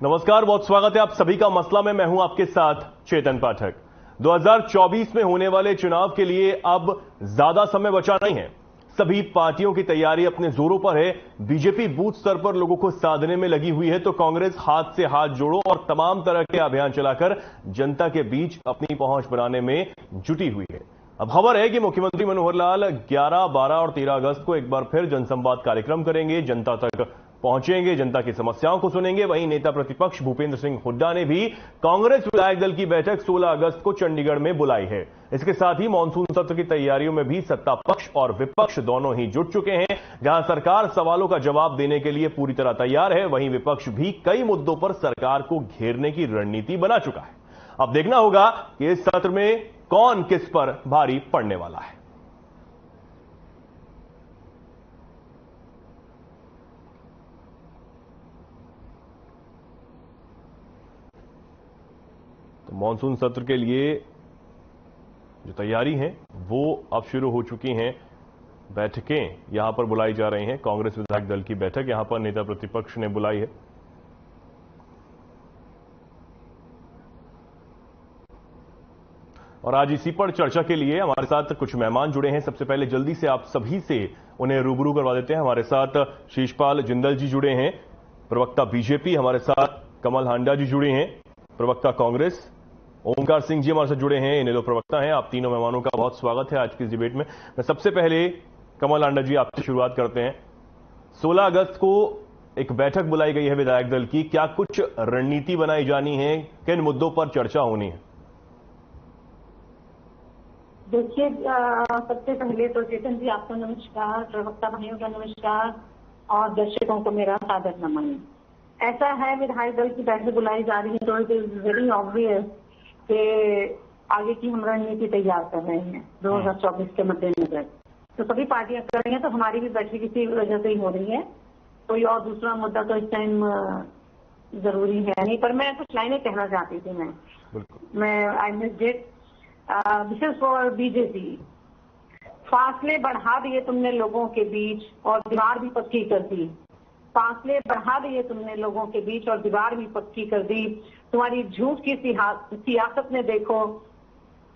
नमस्कार, बहुत स्वागत है आप सभी का मसला में। मैं हूं आपके साथ चेतन पाठक। 2024 में होने वाले चुनाव के लिए अब ज्यादा समय बचा नहीं है। सभी पार्टियों की तैयारी अपने जोरों पर है। बीजेपी बूथ स्तर पर लोगों को साधने में लगी हुई है, तो कांग्रेस हाथ से हाथ जोड़ो और तमाम तरह के अभियान चलाकर जनता के बीच अपनी पहुंच बनाने में जुटी हुई है। अब खबर है कि मुख्यमंत्री मनोहर लाल 11, 12 और 13 अगस्त को एक बार फिर जनसंवाद कार्यक्रम करेंगे, जनता तक पहुंचेंगे, जनता की समस्याओं को सुनेंगे। वहीं नेता प्रतिपक्ष भूपेंद्र सिंह हुड्डा ने भी कांग्रेस विधायक दल की बैठक 16 अगस्त को चंडीगढ़ में बुलाई है। इसके साथ ही मानसून सत्र की तैयारियों में भी सत्ता पक्ष और विपक्ष दोनों ही जुट चुके हैं। जहां सरकार सवालों का जवाब देने के लिए पूरी तरह तैयार है, वहीं विपक्ष भी कई मुद्दों पर सरकार को घेरने की रणनीति बना चुका है। अब देखना होगा कि इस सत्र में कौन किस पर भारी पड़ने वाला है। तो मानसून सत्र के लिए जो तैयारी है वो अब शुरू हो चुकी हैं। बैठकें यहां पर बुलाई जा रही हैं। कांग्रेस विधायक दल की बैठक यहां पर नेता प्रतिपक्ष ने बुलाई है। और आज इसी पर चर्चा के लिए हमारे साथ कुछ मेहमान जुड़े हैं। सबसे पहले जल्दी से आप सभी से उन्हें रूबरू करवा देते हैं। हमारे साथ शीशपाल जिंदल जी जुड़े हैं, प्रवक्ता बीजेपी। हमारे साथ कमल हांडा जी जुड़े हैं, प्रवक्ता कांग्रेस। ओमकार सिंह जी हमारे साथ जुड़े हैं, इन्हें दो प्रवक्ता हैं। आप तीनों मेहमानों का बहुत स्वागत है आज की इस डिबेट में। मैं सबसे पहले कमल हांडा जी आपसे शुरुआत करते हैं। 16 अगस्त को एक बैठक बुलाई गई है विधायक दल की, क्या कुछ रणनीति बनाई जानी है, किन मुद्दों पर चर्चा होनी है? देखिए, सबसे पहले तो चेतन जी आपको नमस्कार, प्रवक्ता भाइयों का नमस्कार और दर्शकों को मेरा सादर नमन। ऐसा है, विधायक दल की बैठक बुलाई जा रही है तो इट इज वेरी ऑब्वियस कि आगे की हम रणनीति तैयार कर रहे हैं 2024 के मद्देनजर। तो सभी पार्टियां कर रही हैं, तो हमारी भी बैठक इसी वजह से ही हो रही है। कोई और दूसरा मुद्दा तो इस टाइम जरूरी है नहीं, पर मैं कुछ लाइनें कहना चाहती थी। मैं आई मिस्ड इट। विशेष फॉर बीजेपी, फासले बढ़ा दिए तुमने लोगों के बीच और दीवार भी पक्की कर दी। फासले बढ़ा दिए तुमने लोगों के बीच और दीवार भी पक्की कर दी। तुम्हारी झूठ की सियासत ने देखो,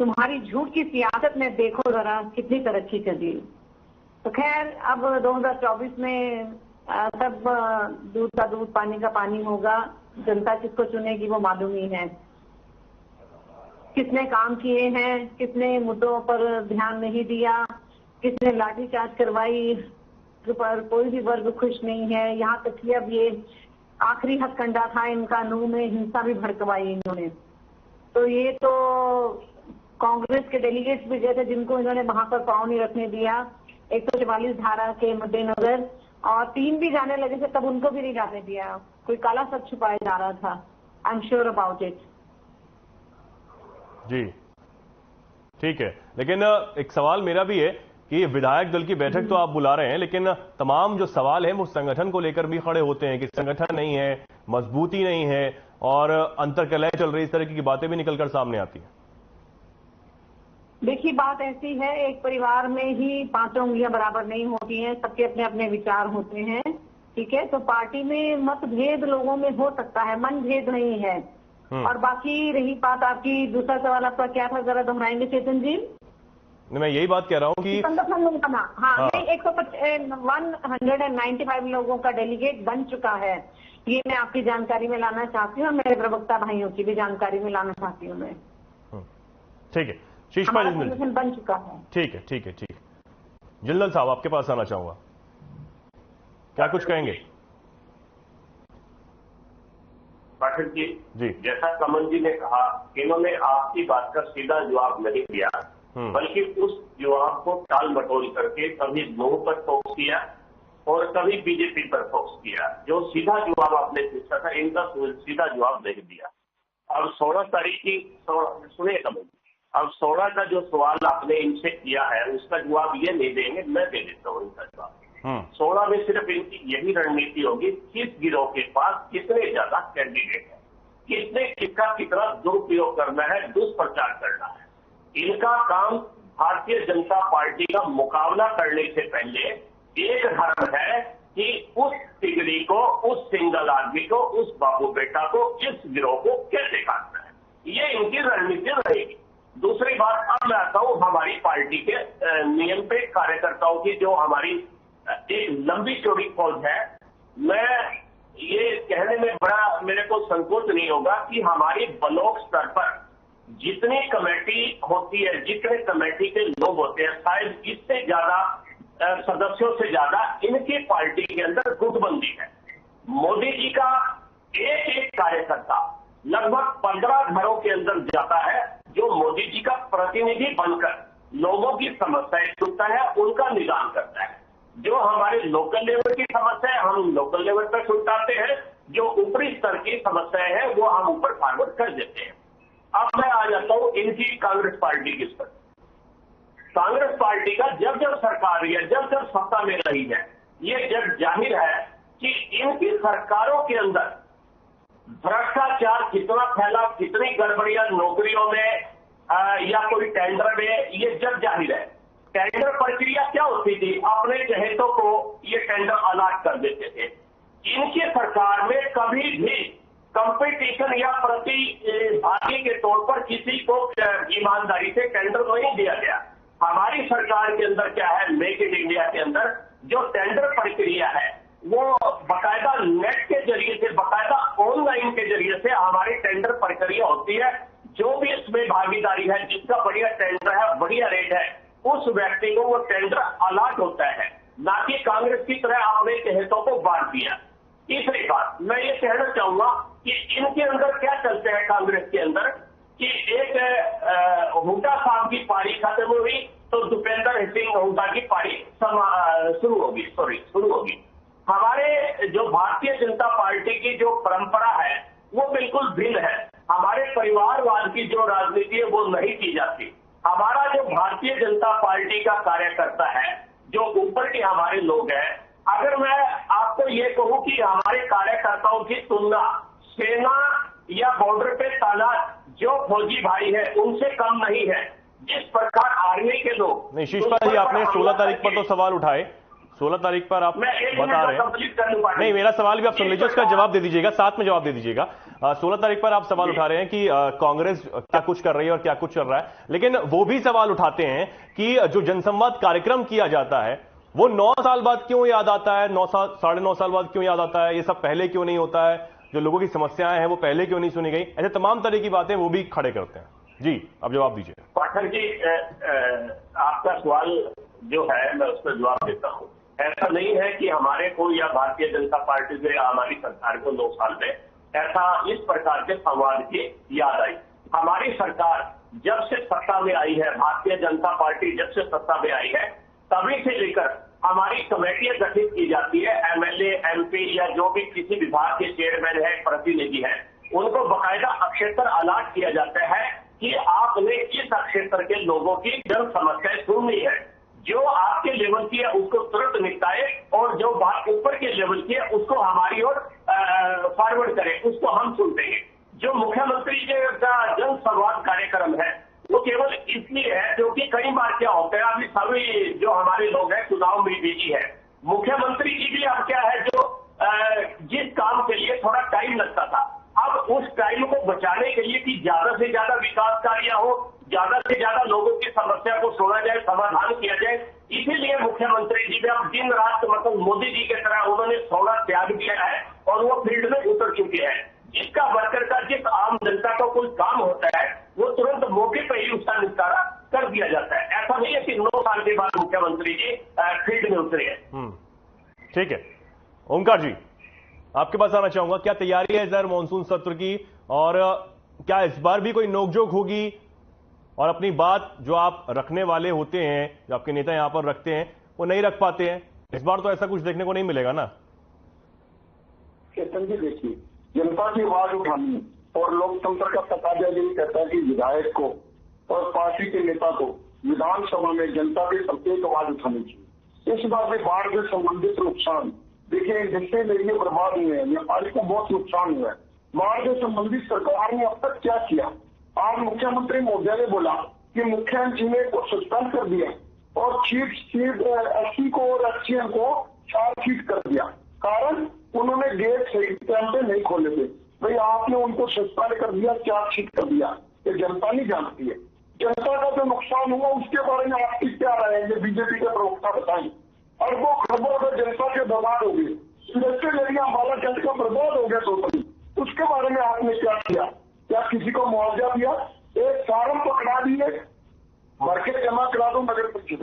तुम्हारी झूठ की सियासत ने देखो जरा कितनी तरक्की कर दी। तो खैर, अब 2024 में सब दूध का दूध पानी का पानी होगा। जनता किसको चुनेगी वो मालूम ही है। किसने काम किए हैं, किसने मुद्दों पर ध्यान नहीं दिया, किसने लाठीचार्ज करवाई, पर कोई भी वर्ग खुश नहीं है। यहाँ तक कि अब ये आखिरी हथकंडा था इनका, नूह में हिंसा भी भड़कवाई इन्होंने। तो ये तो कांग्रेस के डेलीगेट्स भी गए थे जिनको इन्होंने वहां पर पांव नहीं रखने दिया 144 धारा के मद्देनजर, और 3 भी जाने लगे थे तब उनको भी नहीं जाने दिया। कोई काला सच छुपाया जा रहा था। I am sure about it. जी ठीक है, लेकिन एक सवाल मेरा भी है कि विधायक दल की बैठक तो आप बुला रहे हैं, लेकिन तमाम जो सवाल हैं वो संगठन को लेकर भी खड़े होते हैं कि संगठन नहीं है, मजबूती नहीं है और अंतर्कलह चल रही, इस तरह की बातें भी निकलकर सामने आती हैं। देखिए, बात ऐसी है, एक परिवार में ही 5 उंगलियां बराबर नहीं होती हैं, सबके अपने अपने विचार होते हैं। ठीक है, तो पार्टी में मतभेद लोगों में हो सकता है, मनभेद नहीं है। और बाकी रही बात आपकी, दूसरा सवाल आपका क्या था, जरा दोहराएंगे चेतन जी? मैं यही बात कह रहा हूँ कि संगठन में बना, हाँ, 195 लोगों का डेलीगेट बन चुका है। ये मैं आपकी जानकारी में लाना चाहती हूँ और मेरे प्रवक्ता भाइयों की भी जानकारी में लाना चाहती हूँ मैं। ठीक है, शीशपाल संगठन बन चुका है। ठीक है, ठीक है, ठीक है। जिंदल साहब आपके पास आना चाहूंगा, क्या कुछ कहेंगे? पाठक जी, जैसा कमल जी ने कहा, इन्होंने आपकी बात का सीधा जवाब नहीं दिया, बल्कि उस जवाब को टाल मटोल करके कभी नूह पर फोकस किया और कभी बीजेपी पर फोकस किया। जो सीधा जवाब आपने पूछा था, इनका सीधा जवाब नहीं दिया। अब 16 तारीख की सुनिए कमल जी, अब 16 का जो सवाल आपने इनसे किया है उसका जवाब ये नहीं देंगे, मैं दे देता हूँ इनका जवाब। 16 में सिर्फ इनकी यही रणनीति होगी, किस गिरोह के पास कितने ज्यादा कैंडिडेट है, किसने किसका कितना दुरुपयोग करना है, दुष्प्रचार करना है। इनका काम भारतीय जनता पार्टी का मुकाबला करने से पहले एक धर्म है कि उस तिगड़ी को, उस सिंगल आदमी को, उस बाबू बेटा को, इस गिरोह को कैसे काटना है, ये इनकी रणनीति रहेगी। दूसरी बात, अब मैं आता हूं हमारी पार्टी के नियम पे, कार्यकर्ताओं की जो हमारी एक लंबी चौड़ी फौज है। मैं ये कहने में बड़ा मेरे को संकोच नहीं होगा कि हमारी ब्लॉक स्तर पर जितनी कमेटी होती है, जितने कमेटी के लोग होते हैं, शायद इससे ज्यादा सदस्यों से ज्यादा इनकी पार्टी के अंदर गुटबंदी है। मोदी जी का एक एक कार्यकर्ता लगभग 15 घरों के अंदर जाता है, जो मोदी जी का प्रतिनिधि बनकर लोगों की समस्याएं सुनता है, उनका निदान करता है। जो हमारे लोकल लेवल की समस्या है हम लोकल लेवल पर सुलझाते हैं, जो ऊपरी स्तर की समस्याएं हैं वो हम ऊपर फॉरवर्ड कर देते हैं। अब मैं आ जाता हूं इनकी कांग्रेस पार्टी की स्तर। कांग्रेस पार्टी का जब जब सरकार या जब जब सत्ता में रही है, ये जब जाहिर है कि इनकी सरकारों के अंदर भ्रष्टाचार कितना फैला, कितनी गड़बड़ियां नौकरियों में या कोई टेंडर में, ये जब जाहिर है। टेंडर प्रक्रिया क्या होती थी, अपने चहेतों को ये टेंडर अलॉट कर देते थे। इनकी सरकार में कभी भी कंपटीशन या प्रतिभागी के तौर पर किसी को ईमानदारी से टेंडर नहीं दिया गया। हमारी सरकार के अंदर क्या है, मेक इन इंडिया के अंदर जो टेंडर प्रक्रिया है वो बाकायदा नेट के जरिए से, बाकायदा ऑनलाइन के जरिए से हमारी टेंडर प्रक्रिया होती है। जो भी इसमें भागीदारी है, जिसका बढ़िया टेंडर है, बढ़िया रेट है, उस व्यक्ति को वो टेंडर अलॉट होता है, ना कि कांग्रेस की तरह अपने चहेतों को बांट दिया। तीसरी बात मैं ये कहना चाहूंगा कि इनके अंदर क्या चलते हैं कांग्रेस के अंदर, कि एक हुड्डा साहब की पारी खत्म हुई तो भूपेंद्र सिंह हुड्डा की पारी शुरू होगी। हमारे जो भारतीय जनता पार्टी की जो परंपरा है वो बिल्कुल भिन्न है। हमारे परिवारवाद की जो राजनीति है वो नहीं की जाती। हमारा जो भारतीय जनता पार्टी का कार्यकर्ता है, जो ऊपर के हमारे लोग हैं, अगर मैं आपको ये कहूं कि हमारे कार्यकर्ताओं की तुलना सेना या बॉर्डर पे तैनात जो फौजी भाई है उनसे कम नहीं है। जिस प्रकार आर्मी के लोग नहीं, शीशपाल जी आपने 16 तारीख पर तो सवाल उठाए, 16 तारीख पर आप बता रहे हैं। नहीं, मेरा सवाल भी आप सुन लीजिए, उसका जवाब दे दीजिएगा, साथ में जवाब दे दीजिएगा। 16 तारीख पर आप सवाल उठा रहे हैं कि कांग्रेस क्या कुछ कर रही है और क्या कुछ चल रहा है, लेकिन वो भी सवाल उठाते हैं कि जो जनसंवाद कार्यक्रम किया जाता है वो 9 साल बाद क्यों याद आता है, 9.5 साल बाद क्यों याद आता है, ये सब पहले क्यों नहीं होता है, जो लोगों की समस्याएं हैं वो पहले क्यों नहीं सुनी गई, ऐसे तमाम तरह की बातें वो भी खड़े करते हैं। जी, अब जवाब दीजिए। पाठक जी, आपका सवाल जो है मैं उस पर जवाब देता हूं। ऐसा नहीं है कि हमारे को या भारतीय जनता पार्टी से या हमारी सरकार को 9 साल में ऐसा इस प्रकार के संवाद की याद आई। हमारी सरकार जब से सत्ता में आई है, भारतीय जनता पार्टी जब से सत्ता में आई है, तभी से लेकर हमारी कमेटियां गठित की जाती है। एमएलए, एमपी या जो भी किसी विभाग के चेयरमैन है, प्रतिनिधि है, उनको बाकायदा अक्षेत्र अलॉट किया जाता है कि आपने इस अक्षेत्र के लोगों की जन समस्याएं सुननी है। जो आपके लेवल की है उसको तुरंत निपटाए और जो बात ऊपर के लेवल की है उसको हमारी ओर फॉरवर्ड करें, उसको हम सुनते हैं। जो मुख्यमंत्री का जन संवाद कार्यक्रम है वो केवल इसलिए है क्योंकि कई बार क्या होता है, अभी सभी जो हमारे लोग हैं चुनाव में बिजी है। मुख्यमंत्री जी भी अब क्या है, जो जिस काम के लिए थोड़ा टाइम लगता था, अब उस टाइम को बचाने के लिए कि ज्यादा से ज्यादा विकास कार्य हो, ज्यादा से ज्यादा लोगों की समस्या को सुना जाए, समाधान किया जाए, इसीलिए मुख्यमंत्री जी ने अब दिन रात मतलब मोदी जी की तरह उन्होंने सोना त्याग दिया है और वो फील्ड में उतर चुके हैं। जिसका वर्कर का, जिस आम जनता का कोई काम होता है वो तुरंत मौके पर ही उसका निपटारा कर दिया जाता है। ऐसा नहीं है कि 9 साल के बाद मुख्यमंत्री जी फील्ड में उतरे हैं। ठीक है, ओंकार जी आपके पास आना चाहूंगा, क्या तैयारी है इस बार मानसून सत्र की, और क्या इस बार भी कोई नोकझोंक होगी और अपनी बात जो आप रखने वाले होते हैं, जो आपके नेता यहां पर रखते हैं, वो नहीं रख पाते हैं? इस बार तो ऐसा कुछ देखने को नहीं मिलेगा ना। चेतन जी देखिए, जनता की आवाज उठानी और लोकतंत्र का तकाजा यही कहता है कि विधायक को और पार्टी के नेता को विधानसभा में जनता की प्रत्येक आवाज उठानी चाहिए। इस बार भी बाढ़ से संबंधित नुकसान देखिए, जिससे एरिया बर्बाद हुए हैं, व्यापारी को बहुत नुकसान हुआ है। बाढ़ से संबंधित सरकार ने अब तक क्या किया? आज मुख्यमंत्री महोदय ने बोला कि मुख्य इंजीनियर को सस्पेंड कर दिया और चीफ एससी को और एससीएम को चार्जशीट कर दिया। कारण उन्होंने गेट सही टाइम पे नहीं खोले थे। भाई आपने उनको सस्पेंड कर दिया, चार्जशीट कर दिया, ये जनता नहीं जानती है। जनता का जो नुकसान हुआ उसके बारे में आपकी क्या राय है, बीजेपी के प्रवक्ता बताएं। अरबों खरबों रुपए जनता के बर्बाद हो गए, इंडस्ट्रियल एरिया अम्बाला कैंट का बर्बाद हो गया टोटली, उसके बारे में आपने क्या किया? क्या किसी को मुआवजा दिया? एक फार्म पकड़ा दिए, भर के जमा करा दो नगर परिषद,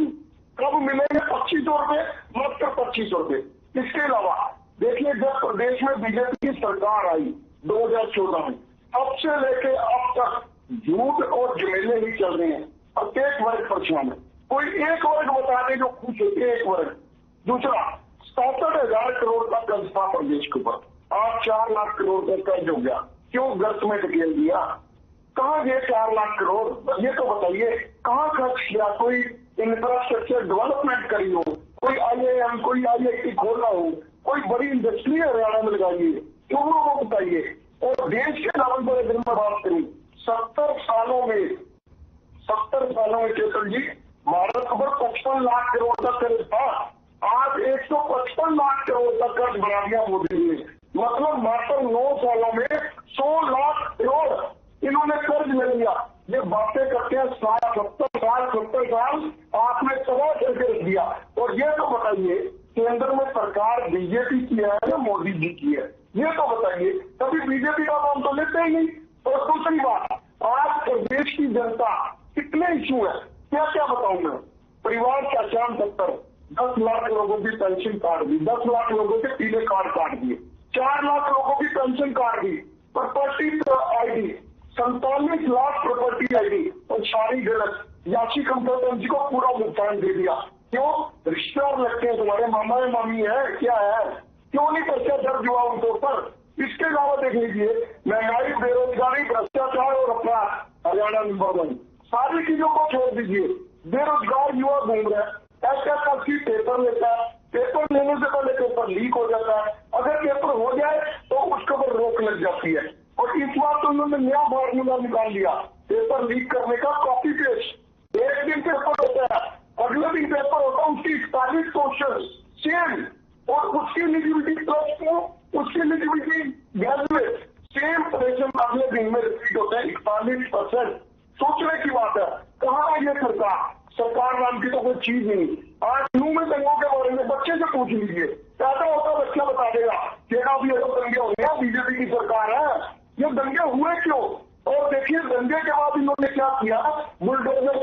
कब मिलेंगे 2500 रुपए? मात्र 2500 रुपए। इसके अलावा देखिए, जब प्रदेश में बीजेपी की सरकार आई 2014 में, अब से लेके अब तक झूठ और झमेले ही चल रहे हैं। प्रत्येक वर्ग परेशान है। कोई एक वर्ग बता दे जो खुश है, एक वर्ग। दूसरा, 67,000 करोड़ का कर्ज था प्रदेश के ऊपर, आज 4 लाख करोड़ का कर्ज हो गया। क्यों गर्त में ढकेल दिया? कहाँ गए 4 लाख करोड़? ये तो बताइए, कहाँ खर्च किया? कोई इंफ्रास्ट्रक्चर डेवलपमेंट करी हो, कोई IIM, कोई IIT खोला हो, कोई बड़ी इंडस्ट्री हरियाणा में लगाइए, क्यों वो बताइए। और देश के लेवल पर अगर मैं बात करूं, 70 सालों में चेतन जी, भारत पर 55 लाख करोड़ का कर्ज था, आज 155 लाख करोड़ का कर्ज बढ़ा दिया मोदी ने। मतलब मात्र 9 सालों में 100 लाख करोड़ इन्होंने कर्ज ले लिया। ये बातें करते हैं 70 साल आपने तबाह करके रख दिया। और ये तो बताइए, केंद्र में सरकार बीजेपी की है या मोदी जी की है? ये तो बताइए। कभी बीजेपी का नाम तो लेते ही नहीं। और दूसरी बात, आज प्रदेश की जनता कितने इशू है, क्या क्या बताऊं मैं। परिवार पहचान पत्र 10 लाख लोगों की पेंशन काट दी, 10 लाख लोगों के पीले कार्ड काट दिए, 4 लाख लोगों की पेंशन काट दी, property ID 47 lakh property ID, और सारी गलत। याची कंसल्टेंसी को पूरा भुगतान दे दिया। क्यों? रिश्तेदार लगते हैं तुम्हारे, मामा या मामी है, क्या है? क्यों नहीं पर्चा दर्ज हुआ उनके ऊपर? इसके अलावा देख लीजिए, महंगाई, बेरोजगारी, भ्रष्टाचार और अपराध हरियाणा नंबर 1। सारी चीजों को छोड़ दीजिए, बेरोजगार युवा घूम रहे हैं, SSLC पेपर लेता है, पेपर लेने से पहले पेपर लीक हो जाता है, अगर पेपर हो जाए तो उसके ऊपर रोक लग जाती है। और इस बार तो उन्होंने नया फार्मूला निकाल लिया पेपर लीक करने का, कॉपी पेस्ट। एक दिन पेपर होता है, अगले दिन पेपर होता है, उसकी 41 क्वेश्चन सेम, और उसकी एलिजिबिलिटी +2, उसकी एलिजिबिलिटी ग्रेजुएट, सेम क्वेश्चन अगले दिन में रिपीट होते हैं 41%। सोचने की बात है, कहाँ है ये सरकार नाम की तो कोई चीज नहीं। आज मुंह में दंगों के बारे में बच्चे से पूछ लीजिए, पैदा होता बच्चा बता देगा केड़ा भी अगर दंगे हो गया, बीजेपी की सरकार है। ये दंगे हुए क्यों? और देखिए दंगे के बाद इन्होंने क्या किया, बुलडोजर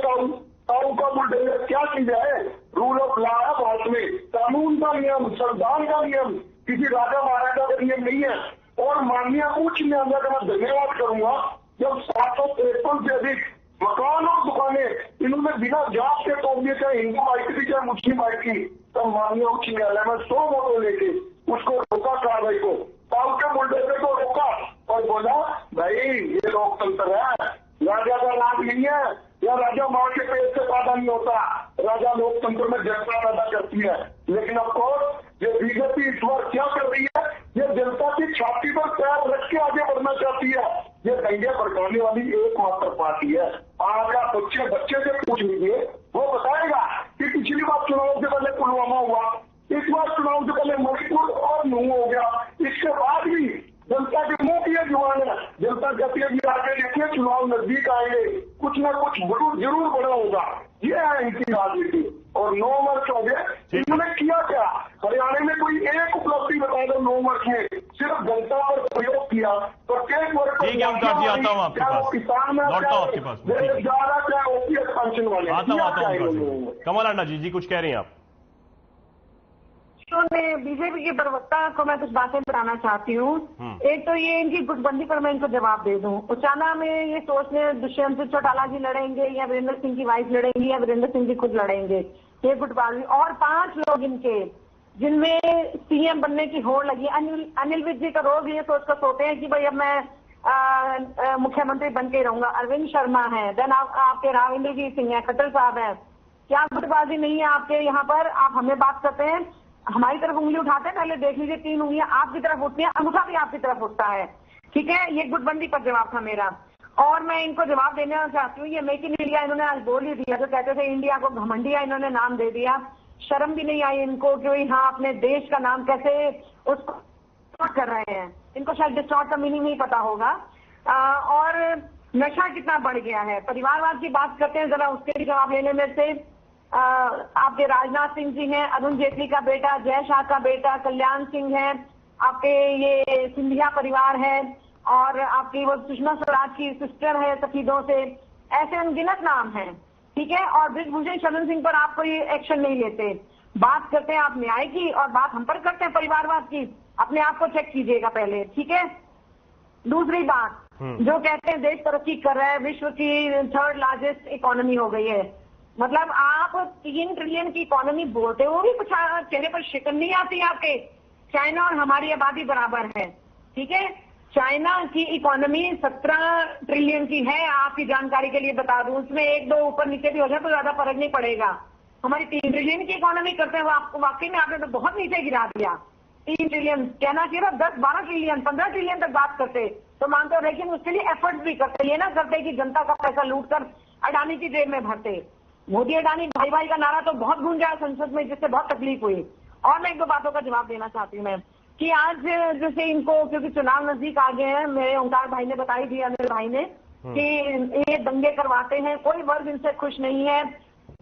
ताऊ का बुलडोजर क्या चीज है? रूल ऑफ लॉ है भारत में, कानून का नियम, संविधान का नियम, किसी राजा महाराजा का नियम नहीं है। और माननीय उच्च न्यायालय का मैं धन्यवाद करूंगा, जब 753 से अधिक मकान और दुकानें इन्होंने बिना जांच के तोड़ दिए, चाहे हिंदू माइक की चाहे मुस्लिम माइक की, तब माननीय उच्च न्यायालय में 100 वोटों लेके उसको रोका कार्रवाई को, ताऊ के बुलडोजर को रोका और बोला भाई ये लोकतंत्र है, राजा का राज नहीं है, या राजा मां के पेट से पैदा नहीं होता, राजा लोकतंत्र में जनता पैदा करती है। लेकिन ऑफकोर्स ये बीजेपी इस बार क्या कर रही है, ये जनता की छाती पर पैर रख के आगे बढ़ना चाहती है। ये दंगे भड़काने वाली एकमात्र पार्टी है। आज आप बच्चे से पूछ लीजिए, वो बताएगा कि पिछली बार चुनाव से पहले पुलवामा हुआ, इस बार चुनाव से पहले मणिपुर और नूह हो गया, इसके बाद भी जनता के मुंह की जुबान है। जनता कहती है कि आगे देखिए चुनाव नजदीक आएंगे, कुछ ना कुछ जरूर बड़ा होगा। ये है इनकी राजनीति। और 9 वर्ष हो गए, इन्होंने किया क्या? हरियाणा में कोई एक उपलब्धि बता दो 9 वर्ष में, सिर्फ जनता पर प्रयोग किया। प्रत्येक वर्ग ठीक है ओमकार जी, आता हूँ आपके पास, किसान है, बेरोजगार है, चाहे OPS पेंशन वाले, आता हूँ। कमल अन्ना जी कुछ कह रही हैं आप? तो मैं बीजेपी के प्रवक्ता को मैं कुछ बातें बताना चाहती हूँ। एक तो ये इनकी गुटबंदी पर मैं इनको जवाब दे दूं। उचाना में ये सोचने दुष्यंत चौटाला जी लड़ेंगे या वीरेंद्र सिंह की वाइफ लड़ेंगी या वीरेंद्र सिंह जी खुद लड़ेंगे, ये गुटबाजी। और 5 लोग इनके जिनमें CM बनने की होड़ लगी। अनिल विज जी का रोज ये सोचकर सोते हैं कि भाई अब मैं मुख्यमंत्री बन के रहूंगा। अरविंद शर्मा है, देन आपके राविंद्र जी सिंह है, खट्टर साहब है। क्या गुटबाजी नहीं है आपके यहाँ पर? आप हमें बात करते हैं, हमारी तरफ उंगली उठाते हैं, पहले देख लीजिए 3 उंगलियां आपकी तरफ उठती है, अंगूठा भी आपकी तरफ उठता है। ठीक है, ये गुटबंदी पर जवाब था मेरा। और मैं इनको जवाब देना चाहती हूँ, ये मेक इन इंडिया इन्होंने आज बोल ही दिया, जो कहते थे इंडिया को घमंडिया इन्होंने नाम दे दिया। शर्म भी नहीं आई इनको कि हाँ अपने देश का नाम कैसे उसको कर रहे हैं। इनको शायद डिस्टॉर्ट का मीनिंग नहीं पता होगा। और नशा कितना बढ़ गया है। परिवारवाद की बात करते हैं, जरा उसके भी जवाब लेने में से आपके राजनाथ सिंह जी हैं, अरुण जेटली का बेटा, जय शाह का बेटा कल्याण सिंह है, आपके ये सिंधिया परिवार है, और आपकी वो सुषमा स्वराज की सिस्टर है सफीदों से, ऐसे अनगिनत नाम हैं, ठीक है। और ब्रिजभूषण शरण सिंह पर आप कोई एक्शन नहीं लेते। बात करते हैं आप न्याय की और बात हम पर करते हैं परिवारवाद की। अपने आप को चेक कीजिएगा पहले, ठीक है। दूसरी बात, जो कहते हैं देश तरक्की कर रहा है, विश्व की 3rd लार्जेस्ट इकोनॉमी हो गई है, मतलब आप 3 ट्रिलियन की इकोनॉमी बोलते हो भी कुछ चेहरे पर शिकन नहीं आती आपके। चाइना और हमारी आबादी बराबर है, ठीक है। चाइना की इकोनॉमी 17 ट्रिलियन की है, आपकी जानकारी के लिए बता दूं। उसमें 1-2 ऊपर नीचे भी हो जाए तो ज्यादा फर्क नहीं पड़ेगा। हमारी 3 ट्रिलियन की इकोनॉमी करते हैं, वो आपको वाकई में आपने तो बहुत नीचे गिरा दिया। 3 ट्रिलियन कहना चाहिए था, 10-12 ट्रिलियन 15 ट्रिलियन तक बात करते तो मानते हो, लेकिन उसके लिए एफर्ट्स भी करते। ये ना करते कि जनता का पैसा लूट कर अडानी की जेब में भरते। मोदी अडानी भाई भाई का नारा तो बहुत गूंजा संसद में, जिससे बहुत तकलीफ हुई। और मैं 1-2 बातों का जवाब देना चाहती हूँ मैं, कि आज जैसे इनको, क्योंकि चुनाव नजदीक आ गए हैं, मेरे ओंकार भाई ने बताई थी, अनिल भाई ने, कि ये दंगे करवाते हैं, कोई वर्ग इनसे खुश नहीं है।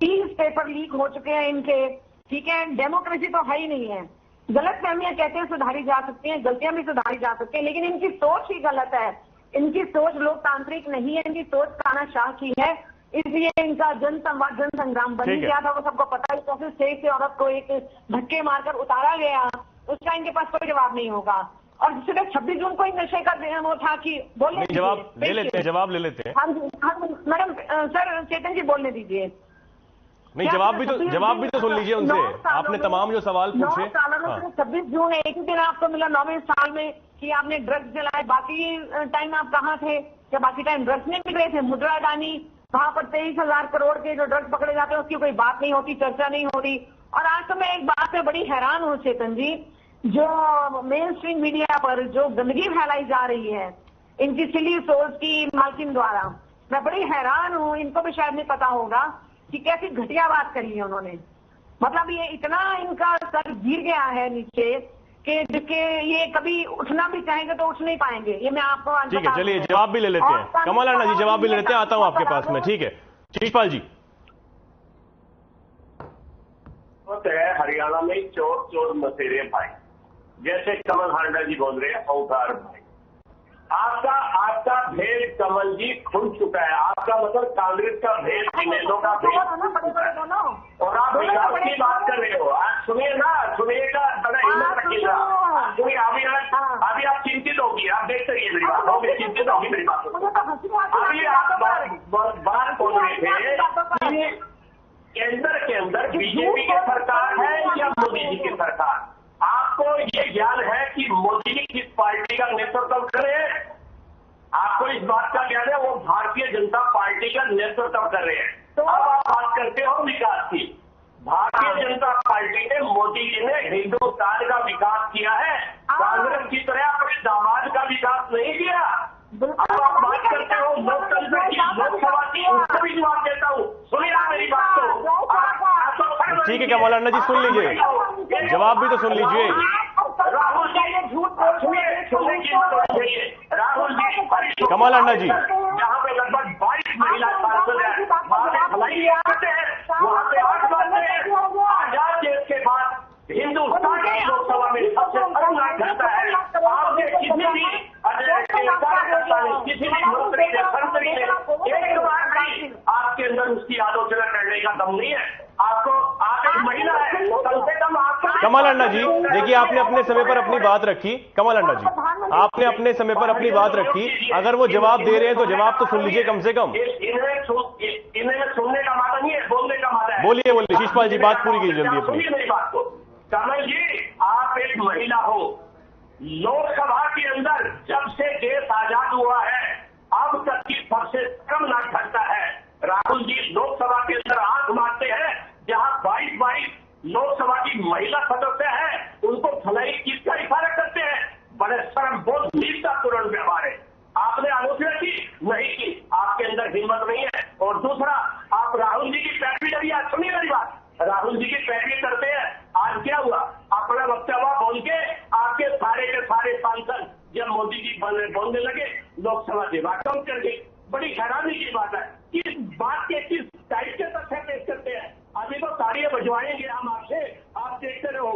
30 पेपर लीक हो चुके हैं इनके, ठीक है। डेमोक्रेसी तो है ही नहीं है। गलत फहमियां कहते हैं सुधारी जा सकती हैं, गलतियां भी सुधारी जा सकती हैं, लेकिन इनकी सोच ही गलत है। इनकी सोच लोकतांत्रिक नहीं है, इनकी सोच तानाशाह की है। इसलिए इनका जन संवाद जन संग्राम बन गया था, वो सबको पता है। कैसे स्टेज से औरत को एक धक्के मारकर उतारा गया, उसका इनके पास कोई जवाब नहीं होगा। और जिससे 26 जून को ही नशे का वो था कि बोलने जवाब ले लेते हैं, जवाब ले लेते हैं। हाँ जी, हाँ मैडम, सर चेतन जी बोलने दीजिए। नहीं, जवाब भी तो सुन लीजिए उनसे। आपने तमाम जो सवाल पूछे। 9 सालों से 26 जून एक ही दिन आपको मिला 9वें साल में कि आपने ड्रग्स जलाए, बाकी टाइम आप कहाँ थे? क्या बाकी टाइम ड्रग्स नहीं मिल रहे थे? मुद्रा अडानी, वहां पर 23,000 करोड़ के जो ड्रग्स पकड़े जाते हैं उसकी कोई बात नहीं होती, चर्चा नहीं होती। और आज तो मैं एक बात पे बड़ी हैरान हूँ चेतन जी, जो मेन स्ट्रीम मीडिया पर जो गंदगी फैलाई जा रही है इनकी सिली सोच की मालकिन द्वारा, मैं बड़ी हैरान हूँ। इनको भी शायद नहीं पता होगा कि कैसी घटिया बात करी है उन्होंने। मतलब ये इतना इनका सर गिर गया है नीचे कि जिसके ये कभी उठना भी चाहेंगे तो उठ नहीं पाएंगे। ये मैं आपको ठीक है, चलिए जवाब भी ले लेते हैं। कमल अन्ना जी जवाब भी ले लेते हैं, आता हूं आपके पास में। ठीक है शीशपाल जी। हरियाणा में चोर चोर मसेरे भाई, जैसे कमल हांडा जी बोल रहे हैं, ओंकार भाई, आपका भेद कमल जी खुल चुका है। आपका मतलब कांग्रेस का भेद, इनेलो का भेद, और आप विकास की बात कर रहे हो। आज सुनिए ना, सुनिएगा, बड़ा हिम्मत रखिएगा। सुनिए, अभी आप चिंतित होगी, आप देखते रहिए मेरी बात, होगी चिंतित होगी मेरी बात। अभी आप बात बोल रहे थे कि केंद्र के अंदर बीजेपी की सरकार है या मोदी जी की सरकार। आपको ये ज्ञान है कि मोदी जी किस पार्टी का नेतृत्व कर रहे हैं? आपको इस बात का ज्ञान है वो भारतीय जनता पार्टी का नेतृत्व कर रहे हैं। अब आप बात करते हो विकास की। भारतीय जनता पार्टी ने, मोदी जी ने हिंदुस्तान का विकास किया है, कांग्रेस की तरह अपने दामाद का विकास नहीं किया। अब आप बात करते हो लोकतंत्र की, लोकसभा की, उसको भी जवाब देता हूँ। सुनिए आप मेरी बात को। ठीक है कमल अन्ना जी, सुन लीजिए, जवाब भी तो सुन लीजिए। राहुल जी झूठ राहुल जी, कमल अन्ना जी, जहाँ पे लगभग 22 महिला सांसद है, वहाँ पे भलाई आते हैं, वहाँ पे 8 बातें हैं। आजाद देश के बाद हिंदुस्तान की लोकसभा में सबसे खतरनाक घटना है। आपने किसी भी कार्यकर्ता ने, किसी भी मंत्री ने, संतरी ने एक बार भी आपके अंदर उसकी आलोचना करने का दम नहीं है। आपको, आप एक महिला है, कम से कम आपको। कमल अन्ना जी देखिए, आपने अपने समय पर अपनी बात रखी। कमल अन्ना जी, आपने अपने समय पर अपनी बात रखी, अगर वो जवाब दे रहे हैं तो जवाब तो सुन लीजिए कम से कम। इन्हें सुनने का माता नहीं है, बोलने का माता है। बोलिए शीशपाल जी, बात पूरी कीजिए जल्दी अपनी। मेरी बात को। कमल जी, आप एक महिला हो, लोकसभा के अंदर जब से देश आजाद हुआ है अब तक की सबसे खतरनाक घटना है। राहुल जी लोकसभा के अंदर आंख मारते हैं, जहां 22 लोकसभा की महिला सदस्य है, उनको भलाई किसका इशारा करते हैं। बड़े शर्मबोध नीचा तुरंत व्यवहार है। आपने आलोचना की नहीं की, आपके अंदर हिम्मत नहीं है। और दूसरा, आप राहुल जी की पैरवी करिए। सुनिए मेरी बात, राहुल जी की पैरवी कर सुन के आपके सारे के सारे सांसद जब मोदी जी बोलने लगे लोकसभा से वॉकआउट कर गई। बड़ी हैरानी की बात है कि इस बात के किस टाइप के तथ्य पेश करते हैं। अभी तो तालियां बजवाएंगे हम आपसे, आप देखते रहो।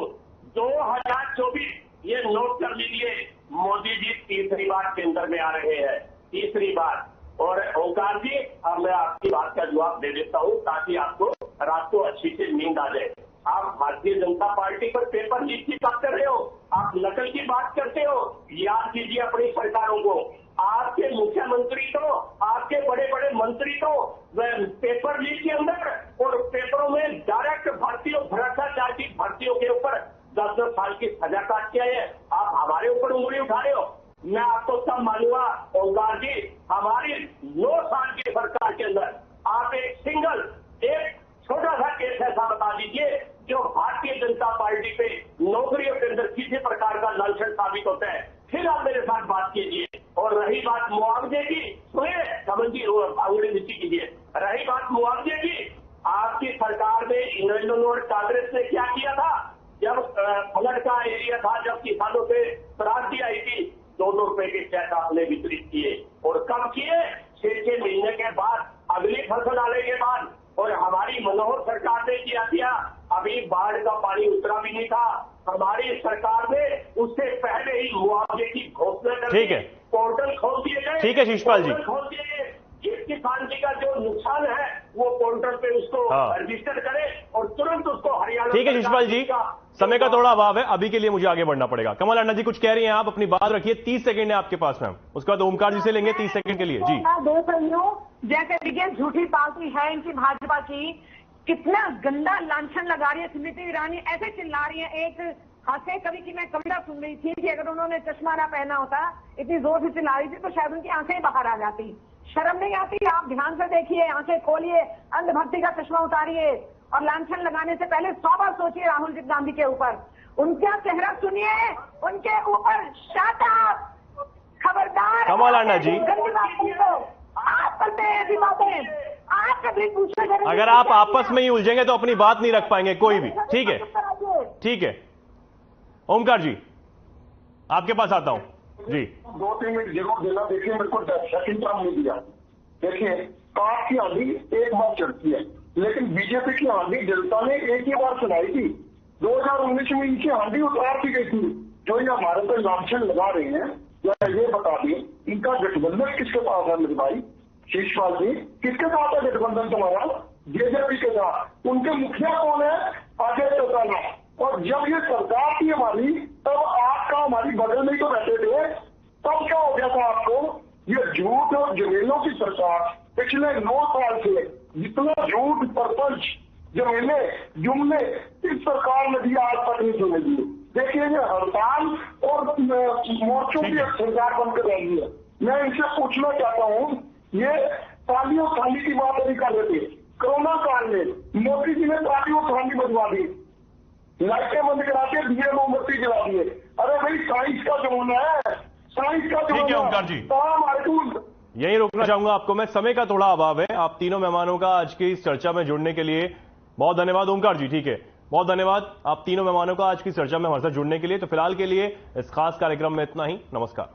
2024 ये नोट कर लीजिए, मोदी जी तीसरी बार केंद्र में आ रहे हैं, तीसरी बार। और ओंकार जी, अब मैं आपकी बात का जवाब दे देता हूं ताकि आपको रात को अच्छी से नींद आ जाए। आप भारतीय जनता पार्टी पर पेपर लीक की बात कर रहे हो, आप नकल की बात करते हो। याद कीजिए अपनी सरकारों को, आपके मुख्यमंत्री तो, आपके बड़े बड़े मंत्री तो पेपर लीक के अंदर और पेपरों में डायरेक्ट भर्तियों, भ्रष्टाचार की भर्तियों के ऊपर 10-10 साल की सजा काट के आए हैं। आप हमारे ऊपर उंगली उठा रहे हो। मैं आपको सब मानूंगा ओंकार जी, हमारी 9 साल की सरकार के अंदर आप एक छोटा सा केस ऐसा बता दीजिए जो भारतीय जनता पार्टी पे नौकरियों के अंदर किसी प्रकार का लांछन साबित होता है, फिर आप मेरे साथ बात कीजिए। और रही बात मुआवजे की, सुनिए समन जी, आंगड़ी नीचे कीजिए। रही बात मुआवजे की, आपकी सरकार ने इनेलो कांग्रेस ने क्या किया था, जब फ्लड का एरिया था, जब किसानों से त्रासदी आई थी, 2-2 रुपए के चेक आपने वितरित किए। और कब किए? 6-6 महीने के बाद, अगली फसल आने के बाद। और हमारी मनोहर सरकार ने किया, अभी बाढ़ का पानी उतरा भी नहीं था, हमारी सरकार ने उससे पहले ही मुआवजे की घोषणा कर दी। पोर्टल खोल दिए गए। ठीक है शिषपाल जी, खोल दिए गए। जिस किसान जी का जो नुकसान है वो पोर्टल पे उसको रजिस्टर करे और तुरंत उसको हरियाणा। ठीक है शिषपाल जी, समय का थोड़ा अभाव है, अभी के लिए मुझे आगे बढ़ना पड़ेगा। कमल अन्ना जी कुछ कह रही हैं, आप अपनी बात रखिए, 30 सेकंड है आपके पास मैम, उसके बाद ओमकार जी से लेंगे 30 सेकंड के लिए जी। देख रही हूँ जैसे देखिए झूठी पार्टी है इनकी भाजपा की, कितना गंदा लांछन लगा रही है। स्मृति ईरानी ऐसे चिल्ला रही है, एक हाथे कवि की मैं कविता सुन रही थी कि अगर उन्होंने चश्मा ना पहना होता, इतनी जोर से चिल्ला रही थी तो शायद उनकी आंखें बाहर आ जाती। शर्म नहीं आती? आप ध्यान से देखिए, आंखें खोलिए, अंधभक्ति का चश्मा उतारिए और लांछन लगाने से पहले 100 बार सोचिए राहुल जी गांधी के ऊपर। उनका चेहरा सुनिए, उनके ऊपर शट अप, खबरदार। कमल अन्ना जी, आप करते हैं ऐसी बातें, आप कभी पूछे। अगर आप आपस में ही उलझेंगे तो अपनी बात नहीं रख पाएंगे कोई भी। ठीक है, ठीक है ओमकार जी, आपके पास आता हूं जी। 2-3 मिनट जरूर देना। देखिए मेरे को सेकंड टर्म नहीं दिया। देखिए काट की आंधी एक बार चढ़ती है, लेकिन बीजेपी की आंधी जनता ने एक ही बार सुनाई थी। 2019 में इनकी आंधी उतार दी गई थी। जो ये हमारे पर लांछन लगा रहे हैं, या ये बता दें इनका गठबंधन किसके पास है मेरे भाई शिषपाल जी? किसके साथ है गठबंधन तुम्हारा? जेजेपी के साथ। उनके मुखिया कौन है? अजय चौटाला। और जब ये सरकार थी हमारी, तब आपका हमारी बगल में ही तो रहते थे, तब क्या हो गया था आपको? ये झूठ और जमीनों की सरकार पिछले 9 साल से जितना झूठ परपंच जमीने जुमले इस सरकार ने भी आज तक नहीं सुने दिए। देखिए ये हड़ताल और मोर्चों की सरकार बनकर रही है। मैं इनसे पूछना चाहता हूँ, ये तालियों थाली की बात नहीं कर रहे थे। कोरोना काल में मोदी जी ने तालियों थाली बजवा दी, लाइटें बंद करा के दिए, मोमबत्ती जला दिए। अरे भाई साइंस का जमाना है, साइंस का जमाना। ठीक है ओमकार जी, यही रोकना चाहूंगा आपको मैं, समय का थोड़ा अभाव है। आप तीनों मेहमानों का आज की इस चर्चा में जुड़ने के लिए बहुत धन्यवाद। ओमकार जी ठीक है, बहुत धन्यवाद आप तीनों मेहमानों का आज की चर्चा में हमारे साथ जुड़ने के लिए। तो फिलहाल के लिए इस खास कार्यक्रम में इतना ही, नमस्कार।